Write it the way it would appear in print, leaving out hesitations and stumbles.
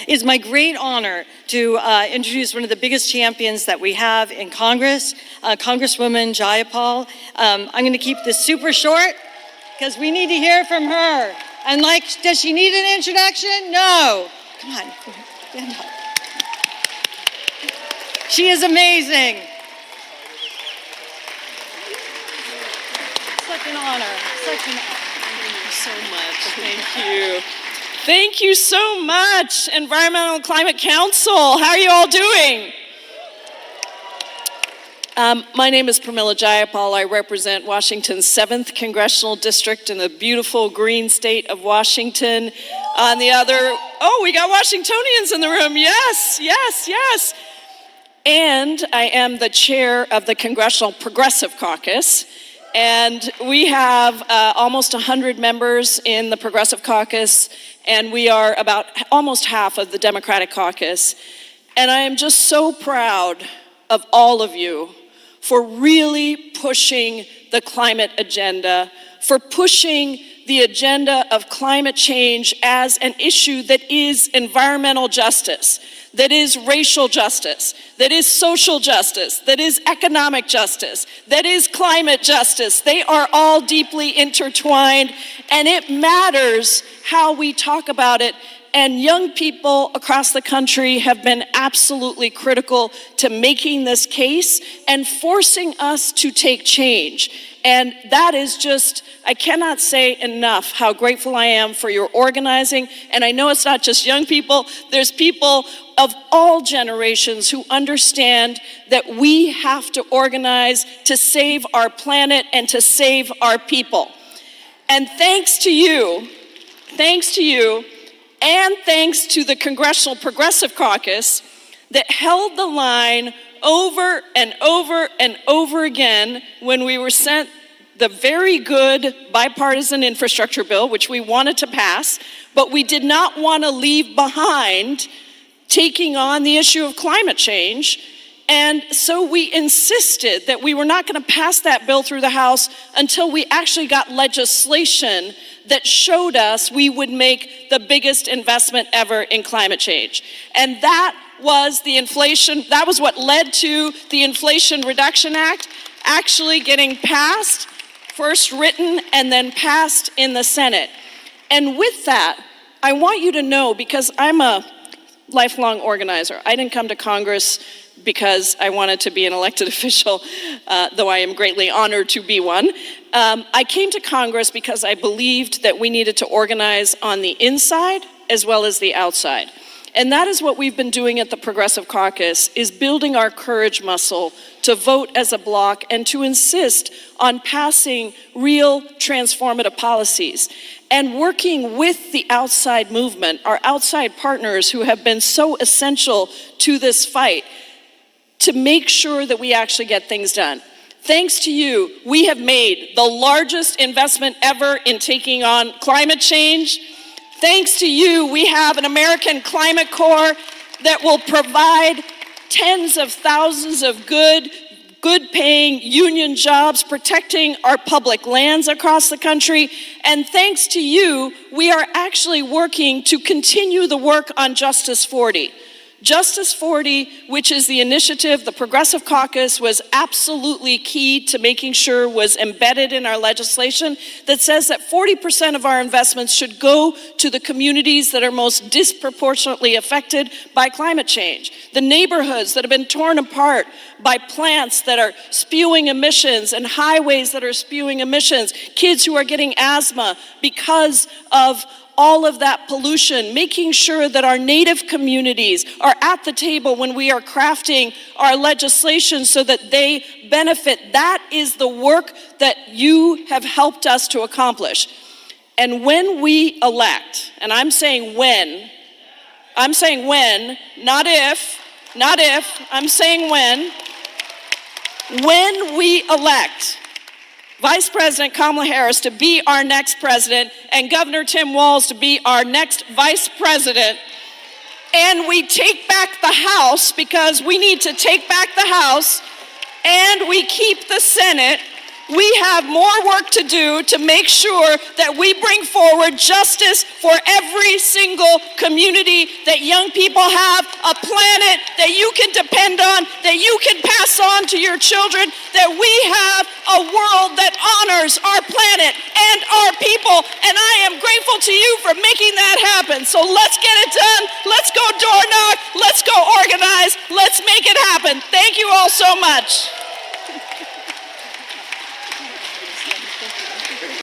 It is my great honor to introduce one of the biggest champions that we have in Congress, Congresswoman Jayapal. I'm going to keep this super short because we need to hear from her. And does she need an introduction? No. Come on, stand up. She is amazing. Such an honor, such an honor. Thank you so much, thank you. Thank you so much, Environmental and Climate Council. How are you all doing? My name is Pramila Jayapal. I represent Washington's 7th Congressional District in the beautiful green state of Washington. On the other, we got Washingtonians in the room. Yes, yes, yes. And I am the chair of the Congressional Progressive Caucus. And we have almost 100 members in the Progressive Caucus, and we are about almost half of the Democratic Caucus. And I am just so proud of all of you for really pushing the climate agenda, for pushing the agenda of climate change as an issue that is environmental justice, that is racial justice, that is social justice, that is economic justice, that is climate justice. They are all deeply intertwined, and it matters how we talk about it. And young people across the country have been absolutely critical to making this case and forcing us to take change. And that is just, I cannot say enough how grateful I am for your organizing. And I know it's not just young people, there's people of all generations who understand that we have to organize to save our planet and to save our people. And thanks to you, and thanks to the Congressional Progressive Caucus that held the line over and over and over again when we were sent the very good bipartisan infrastructure bill, which we wanted to pass, but we did not want to leave behind taking on the issue of climate change. And so we insisted that we were not going to pass that bill through the House until we actually got legislation that showed us we would make the biggest investment ever in climate change. And that was that was what led to the Inflation Reduction Act actually getting passed, first written and then passed in the Senate. And with that, I want you to know, because I'm a lifelong organizer, I didn't come to Congress because I wanted to be an elected official, though I am greatly honored to be one. I came to Congress because I believed that we needed to organize on the inside as well as the outside. And that is what we've been doing at the Progressive Caucus, is building our courage muscle to vote as a bloc and to insist on passing real transformative policies and working with the outside movement, our outside partners who have been so essential to this fight, to make sure that we actually get things done. Thanks to you, we have made the largest investment ever in taking on climate change. Thanks to you, we have an American Climate Corps that will provide tens of thousands of good-paying union jobs, protecting our public lands across the country. And thanks to you, we are actually working to continue the work on Justice 40. Justice 40, which is the initiative the Progressive Caucus was absolutely key to making sure was embedded in our legislation, that says that 40% of our investments should go to the communities that are most disproportionately affected by climate change. The neighborhoods that have been torn apart by plants that are spewing emissions and highways that are spewing emissions, kids who are getting asthma because of all of that pollution, making sure that our Native communities are at the table when we are crafting our legislation so that they benefit. That is the work that you have helped us to accomplish. And when we elect, and I'm saying when, not if, I'm saying when we elect Vice President Kamala Harris to be our next president and Governor Tim Walz to be our next vice president, and we take back the House, because we need to take back the House, and we keep the Senate, we have more work to do to make sure that we bring forward justice for every single community, that young people have a planet that you can depend on, that you can pass on to your children, that we have a world that honors our planet and our people. And I am grateful to you for making that happen. So let's get it done. Let's go door knock. Let's go organize. Let's make it happen. Thank you all so much.